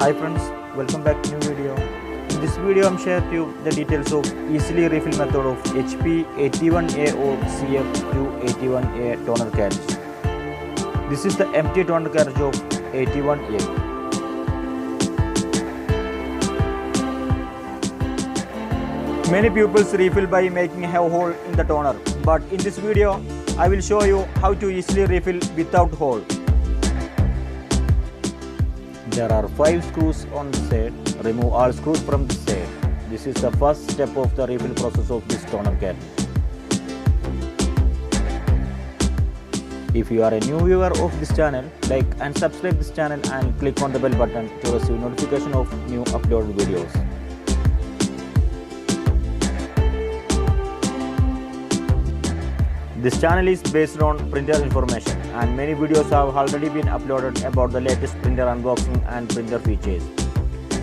Hi friends, welcome back to new video. In this video I'm sharing you the details of easily refill method of CF281A or CF281A toner cartridge. This is the empty toner cartridge of 81A. Many pupils refill by making a hole in the toner, but in this video I will show you how to easily refill without hole. There are 5 screws on the side. Remove all screws from the side. This is the first step of the refill process of this toner cartridge. If you are a new viewer of this channel, like and subscribe this channel and click on the bell button to receive notification of new uploaded videos. This channel is based on printer information and many videos have already been uploaded about the latest printer unboxing and printer features.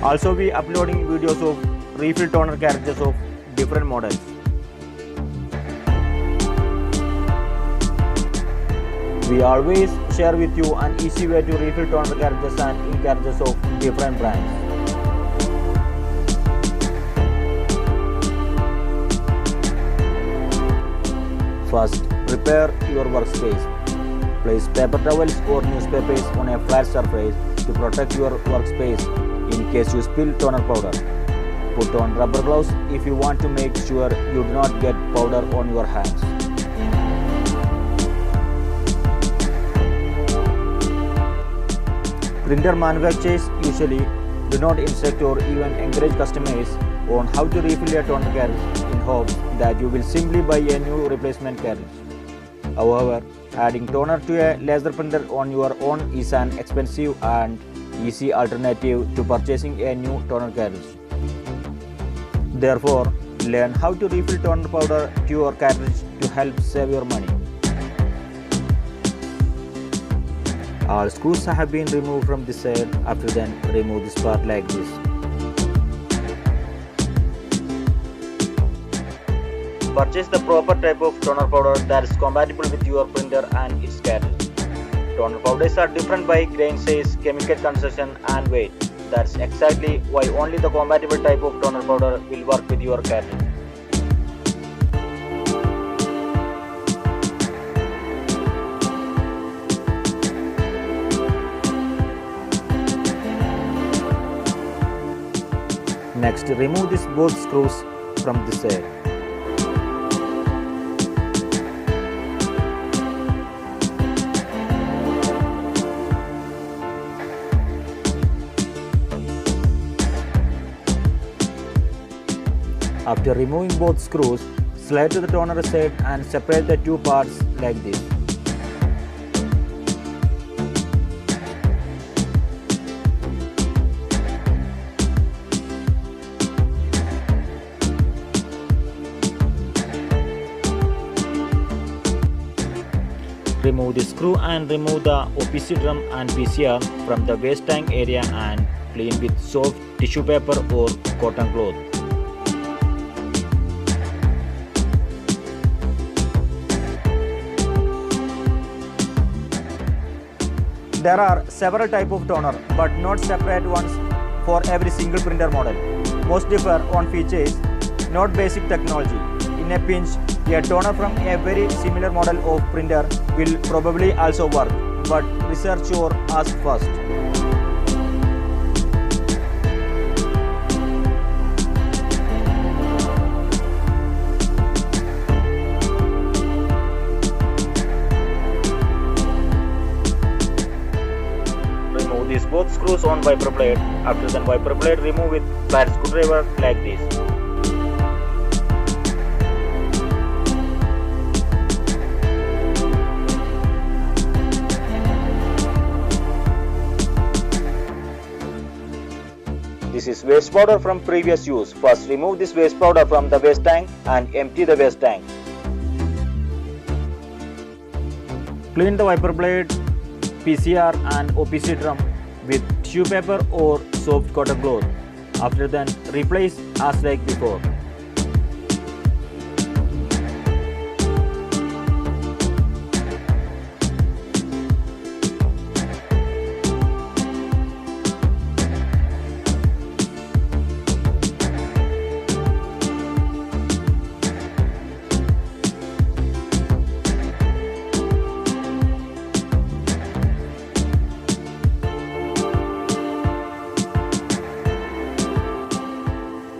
Also we uploading videos of refill toner cartridges of different models. We always share with you an easy way to refill toner cartridges and ink cartridges of different brands. First, prepare your workspace. Place paper towels or newspapers on a flat surface to protect your workspace in case you spill toner powder. Put on rubber gloves if you want to make sure you do not get powder on your hands. Printer manufacturers usually do not instruct or even encourage customers on how to refill a toner cartridge in hopes that you will simply buy a new replacement cartridge. However, adding toner to a laser printer on your own is an expensive and easy alternative to purchasing a new toner cartridge. Therefore, learn how to refill toner powder to your cartridge to help save your money. All screws have been removed from this side. After then, remove this part like this. Purchase the proper type of toner powder that is compatible with your printer and its cartridge. Toner powders are different by grain size, chemical concentration and weight. That's exactly why only the compatible type of toner powder will work with your cartridge. Next, remove these both screws from this side. After removing both screws, slide to the toner side and separate the two parts like this. Remove the screw and remove the OPC drum and PCR from the waste tank area and clean with soft tissue paper or cotton cloth. There are several types of toner, but not separate ones for every single printer model. Most differ on features, not basic technology. In a pinch, a toner from a very similar model of printer will probably also work, but research or ask first. Remove these both screws on wiper blade. After then wiper blade remove with flat screwdriver like this. This is waste powder from previous use. First remove this waste powder from the waste tank and empty the waste tank. Clean the wiper blade, PCR and OPC drum with tissue paper or soft cotton cloth. After then replace as like before.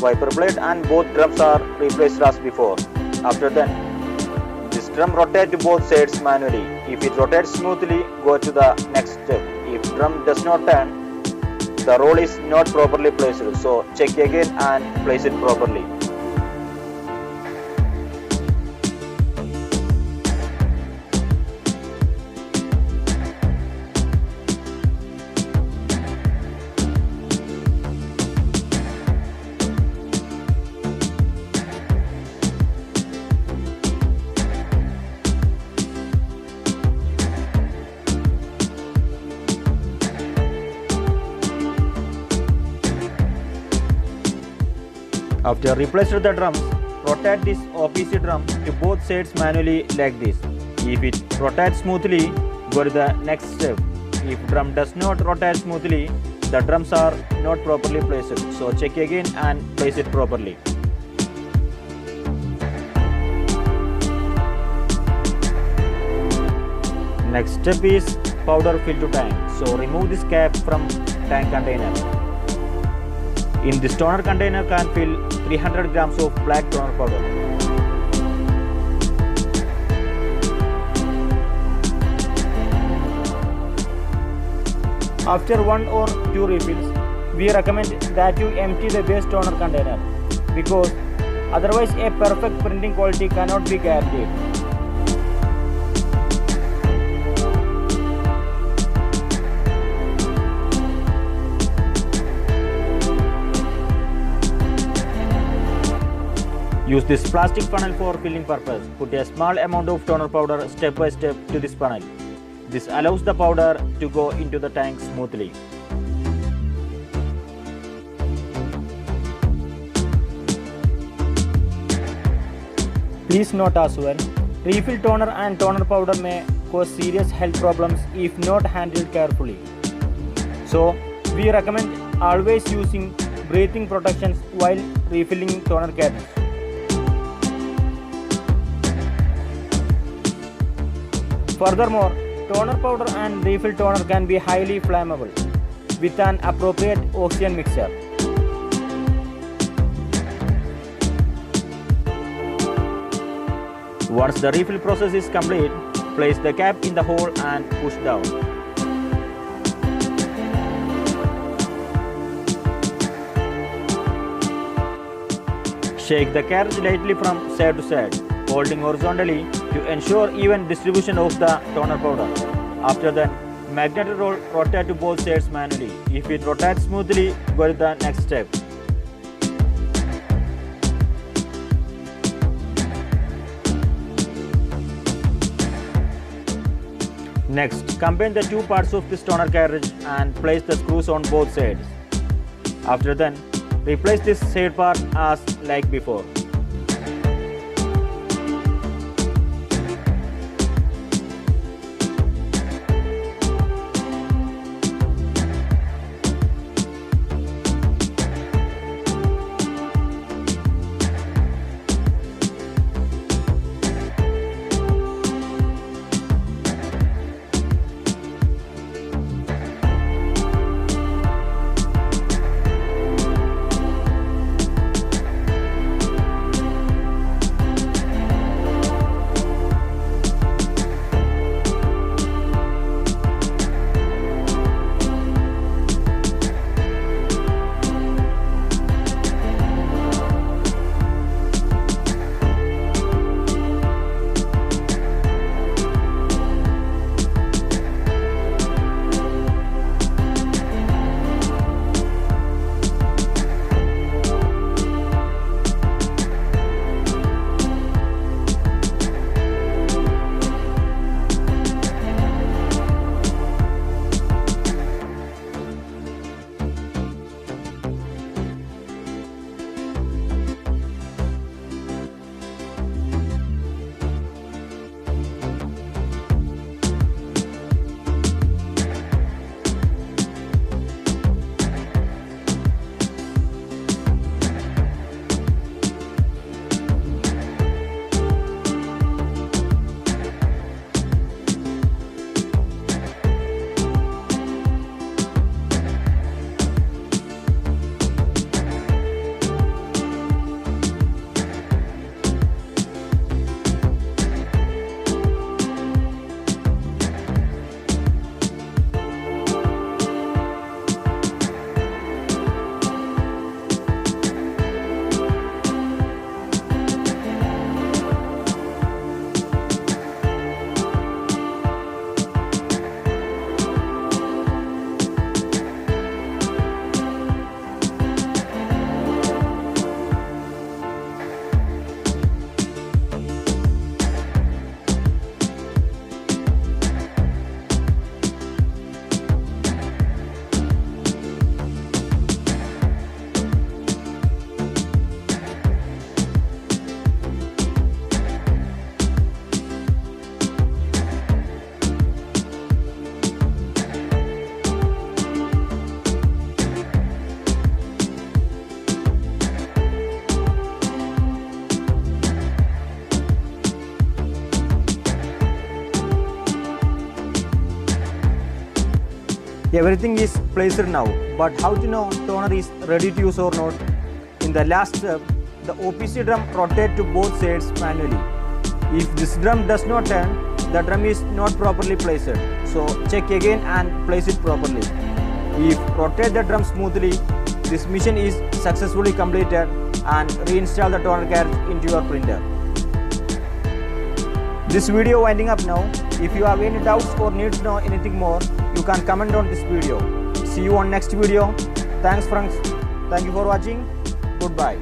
wiper blade and both drums are replaced as before. After that, this drum rotates to both sides manually. If it rotates smoothly, go to the next step. If drum does not turn, the roll is not properly placed, so check again and place it properly. After replacing the drums, rotate this OPC drum to both sides manually like this. If it rotates smoothly, go to the next step. If drum does not rotate smoothly, the drums are not properly placed, so check again and place it properly. Next step is powder fill to tank. So remove this cap from tank container. In this toner container can fill 300 grams of black toner powder. After 1 or 2 refills, we recommend that you empty the base toner container because otherwise a perfect printing quality cannot be guaranteed. Use this plastic funnel for filling purpose. Put a small amount of toner powder step by step to this funnel. This allows the powder to go into the tank smoothly. Please note as well, refill toner and toner powder may cause serious health problems if not handled carefully. So, we recommend always using breathing protections while refilling toner cartridge. Furthermore, toner powder and refill toner can be highly flammable with an appropriate oxygen mixture. Once the refill process is complete, place the cap in the hole and push down. Shake the cartridge lightly from side to side, holding horizontally to ensure even distribution of the toner powder. After that, magnetic roll rotate to both sides manually. If it rotates smoothly, go to the next step. Next, combine the two parts of this toner cartridge and place the screws on both sides. After that, replace this side part as like before. everything is placed now. But how to know toner is ready to use or not? In the last step, the OPC drum rotates to both sides manually. If this drum does not turn, the drum is not properly placed. So check again and place it properly. If rotate the drum smoothly, this mission is successfully completed, and reinstall the toner cartridge into your printer. This video winding up now. If you have any doubts or need to know anything more, you can comment on this video. See you on next video. Thanks friends. Thank you for watching. Goodbye.